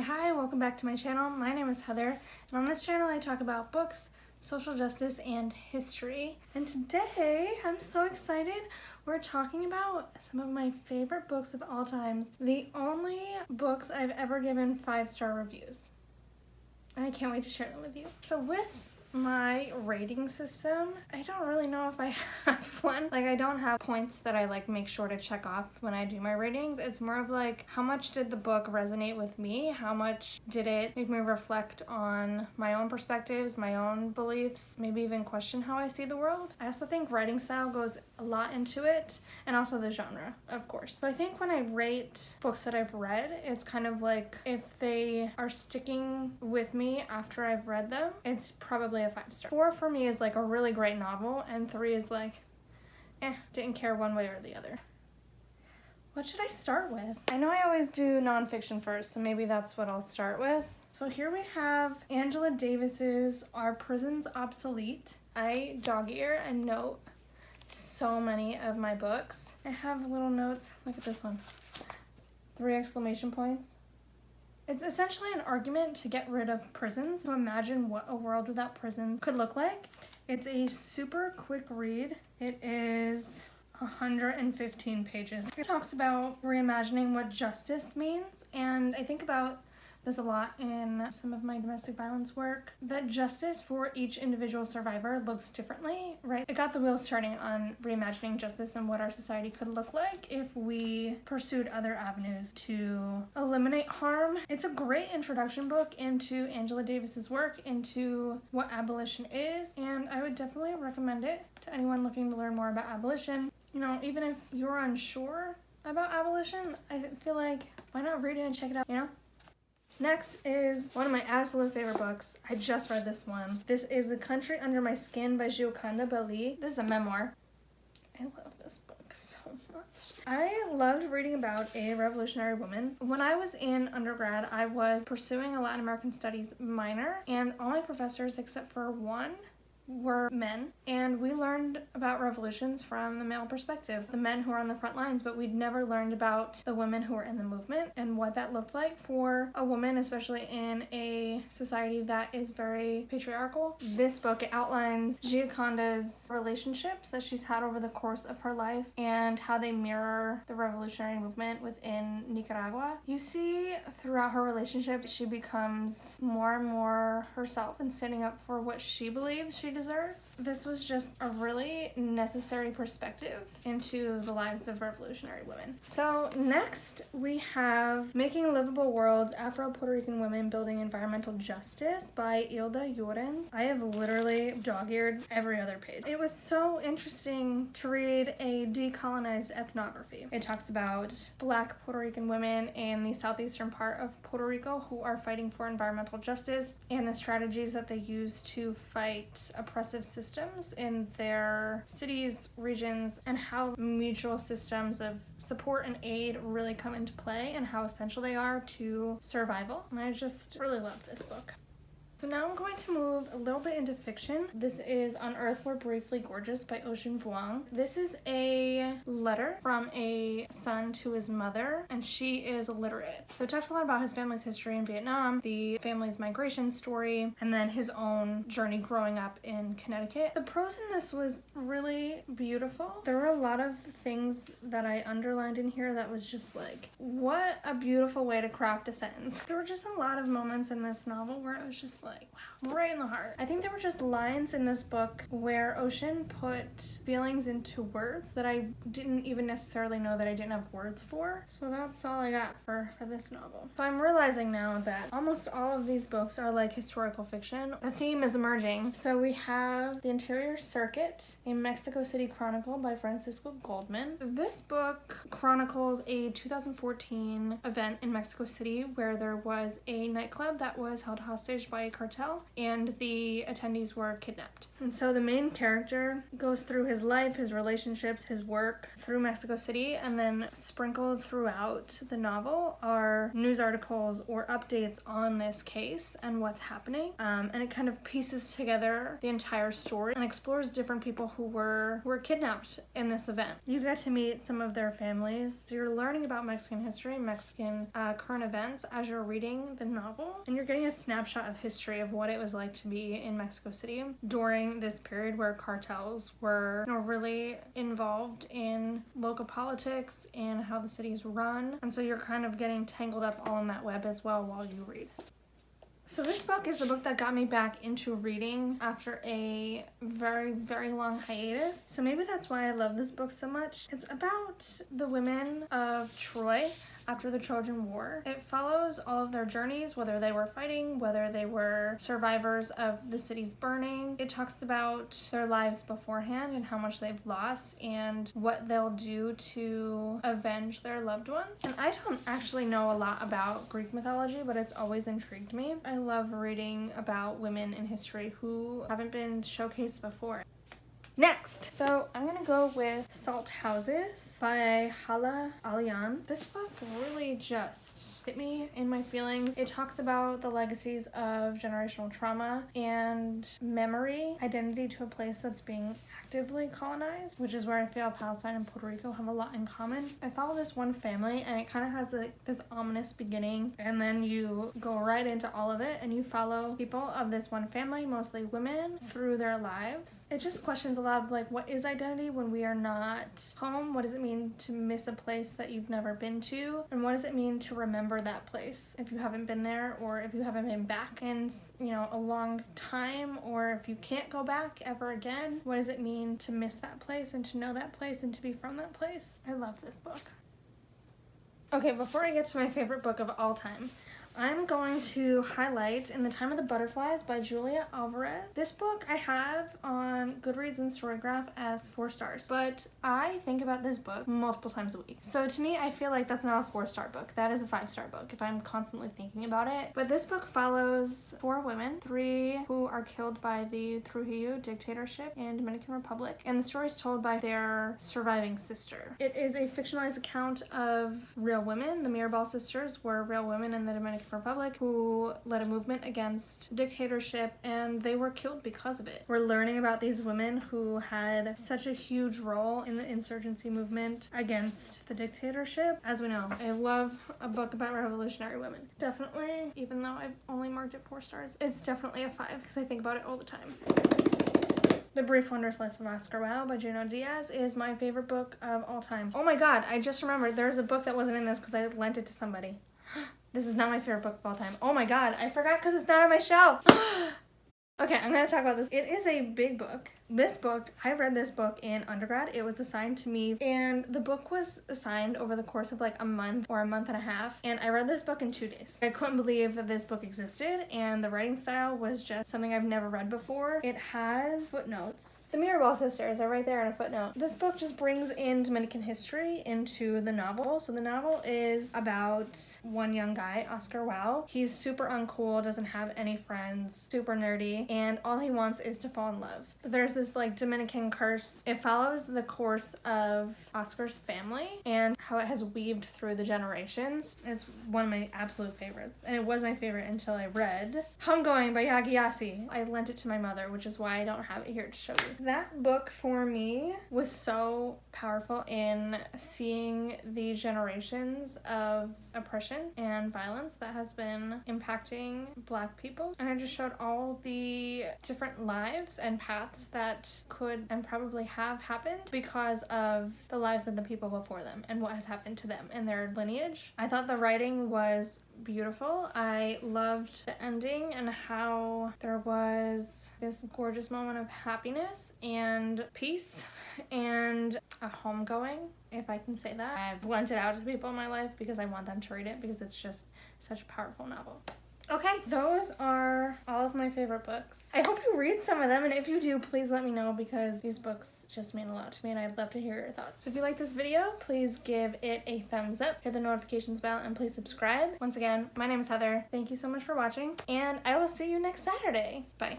Hi, welcome back to my channel. My name is Heather, and on this channel I talk about books, social justice, and history. And today, I'm so excited, we're talking about some of my favorite books of all time. The only books I've ever given 5-star reviews. And I can't wait to share them with you. So with my rating system, I don't really know if I have one. Like, I don't have points that I make sure to check off when I do my ratings. It's more of how much did the book resonate with me? How much did it make me reflect on my own perspectives, my own beliefs, maybe even question how I see the world? I also think writing style goes a lot into it, and also the genre, of course. So I think when I rate books that I've read, it's kind of like if they are sticking with me after I've read them, it's probably a 5-star. 4 for me is a really great novel, and 3 is didn't care one way or the other. What should I start with? I know I always do nonfiction first, so maybe that's what I'll start with. So here we have Angela Davis's Are Prisons Obsolete? I dog ear and note so many of my books. I have little notes. Look at this one. 3 exclamation points. It's essentially an argument to get rid of prisons, to imagine what a world without prison could look like. It's a super quick read. It is 115 pages. It talks about reimagining what justice means, and I think about this a lot in some of my domestic violence work, that justice for each individual survivor looks differently, right? It got the wheels turning on reimagining justice and what our society could look like if we pursued other avenues to eliminate harm. It's a great introduction book into Angela Davis's work, into what abolition is, and I would definitely recommend it to anyone looking to learn more about abolition. You know, even if you're unsure about abolition, I feel like, why not read it and check it out, you know? Next is one of my absolute favorite books. I just read this one. This is The Country Under My Skin by Gioconda Belli. This is a memoir. I love this book so much. I loved reading about a revolutionary woman. When I was in undergrad, I was pursuing a Latin American Studies minor, and all my professors except for one were men, and we learned about revolutions from the male perspective, the men who are on the front lines, but we'd never learned about the women who were in the movement and what that looked like for a woman, especially in a society that is very patriarchal. This book outlines Gioconda's relationships that she's had over the course of her life and how they mirror the revolutionary movement within Nicaragua. You see throughout her relationship, she becomes more and more herself and standing up for what she believes she deserves. This was just a really necessary perspective into the lives of revolutionary women. So next we have Making Livable Worlds, Afro-Puerto Rican Women Building Environmental Justice by Hilda Llorens. I have literally dog-eared every other page. It was so interesting to read a decolonized ethnography. It talks about Black Puerto Rican women in the southeastern part of Puerto Rico who are fighting for environmental justice and the strategies that they use to fight oppressive systems in their cities, regions, and how mutual systems of support and aid really come into play and how essential they are to survival. And I just really love this book. So now I'm going to move a little bit into fiction. This is On Earth We're Briefly Gorgeous by Ocean Vuong. This is a letter from a son to his mother, and she is illiterate. So it talks a lot about his family's history in Vietnam, the family's migration story, and then his own journey growing up in Connecticut. The prose in this was really beautiful. There were a lot of things that I underlined in here that was just what a beautiful way to craft a sentence. There were just a lot of moments in this novel where it was just wow, right in the heart. I think there were just lines in this book where Ocean put feelings into words that I didn't even necessarily know that I didn't have words for. So that's all I got for this novel. So I'm realizing now that almost all of these books are historical fiction. The theme is emerging. So we have The Interior Circuit, a Mexico City Chronicle by Francisco Goldman. This book chronicles a 2014 event in Mexico City where there was a nightclub that was held hostage by a cartel, and the attendees were kidnapped. And so the main character goes through his life, his relationships, his work through Mexico City, and then sprinkled throughout the novel are news articles or updates on this case and what's happening. And it kind of pieces together the entire story and explores different people who were kidnapped in this event. You get to meet some of their families. So you're learning about Mexican history, Mexican current events as you're reading the novel, and you're getting a snapshot of history of what it was like to be in Mexico City during this period where cartels were, really involved in local politics and how the city is run. And so you're kind of getting tangled up all in that web as well while you read. So this book is the book that got me back into reading after a very, very long hiatus. So maybe that's why I love this book so much. It's about the women of Troy after the Trojan War. It follows all of their journeys, whether they were fighting, whether they were survivors of the city's burning. It talks about their lives beforehand and how much they've lost and what they'll do to avenge their loved ones. And I don't actually know a lot about Greek mythology, but it's always intrigued me. I love reading about women in history who haven't been showcased before. Next, so I'm gonna go with Salt Houses by Hala Alian. This book really just hit me in my feelings. It talks about the legacies of generational trauma and memory, identity to a place that's being actively colonized, which is where I feel Palestine and Puerto Rico have a lot in common. I follow this one family and it kind of has this ominous beginning, and then you go right into all of it and you follow people of this one family, mostly women, through their lives. It just questions a lot of what is identity when we are not home? What does it mean to miss a place that you've never been to? And what does it mean to remember that place if you haven't been there, or if you haven't been back in a long time, or if you can't go back ever again? What does it mean to miss that place and to know that place and to be from that place? I love this book. Okay, before I get to my favorite book of all time, I'm going to highlight In the Time of the Butterflies by Julia Alvarez. This book I have on Goodreads and Storygraph as 4 stars, but I think about this book multiple times a week. So to me, I feel like that's not a 4-star book. That is a 5-star book if I'm constantly thinking about it. But this book follows 4 women, 3 who are killed by the Trujillo dictatorship in Dominican Republic, and the story is told by their surviving sister. It is a fictionalized account of real women. The Mirabal sisters were real women in the Dominican Republic who led a movement against dictatorship, and they were killed because of it. We're learning about these women who had such a huge role in the insurgency movement against the dictatorship. As we know, I love a book about revolutionary women. Definitely, even though I've only marked it 4 stars, it's definitely a 5 because I think about it all the time. The Brief Wondrous Life of Oscar Wilde by Junot Diaz is my favorite book of all time. Oh my god, I just remembered there's a book that wasn't in this because I lent it to somebody. This is not my favorite book of all time. Oh my god, I forgot because it's not on my shelf. Okay, I'm going to talk about this. It is a big book. This book, I read this book in undergrad. It was assigned to me, and the book was assigned over the course of a month or a month and a half, and I read this book in 2 days. I couldn't believe that this book existed, and the writing style was just something I've never read before. It has footnotes. The Mirabal sisters are right there in a footnote. This book just brings in Dominican history into the novel. So the novel is about one young guy, Oscar Wilde. He's super uncool, doesn't have any friends, super nerdy, and all he wants is to fall in love. But there's this Dominican curse. It follows the course of Oscar's family and how it has weaved through the generations. It's one of my absolute favorites, and it was my favorite until I read Homegoing by Yagi Yassi. I lent it to my mother, which is why I don't have it here to show you. That book for me was so powerful in seeing the generations of oppression and violence that has been impacting Black people, and it just showed all the different lives and paths that could and probably have happened because of the lives of the people before them and what has happened to them and their lineage. I thought the writing was beautiful. I loved the ending and how there was this gorgeous moment of happiness and peace and a homegoing, if I can say that. I've lent it out to people in my life because I want them to read it because it's just such a powerful novel. Okay, those are all of my favorite books. I hope you read some of them, and if you do, please let me know because these books just mean a lot to me and I'd love to hear your thoughts. So if you like this video, please give it a thumbs up, hit the notifications bell, and please subscribe. Once again, my name is Heather. Thank you so much for watching, and I will see you next Saturday. Bye.